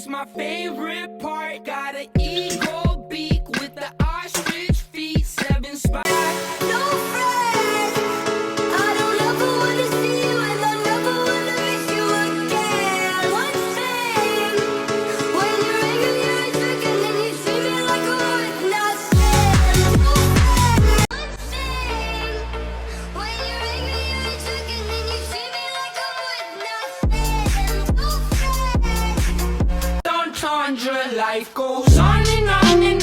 is my favorite part. Got an eagle beak with the ostrich feet, 7 spots. No friends, I don't ever wanna see you, and I never wanna miss you again. One thing, when you're angry, you're a trick, and then you treat me like I would not stand. No friends. One thing, when you're angry, you're a trick, and then you treat me like I would not stand. No friends. Entendre, life goes on and on and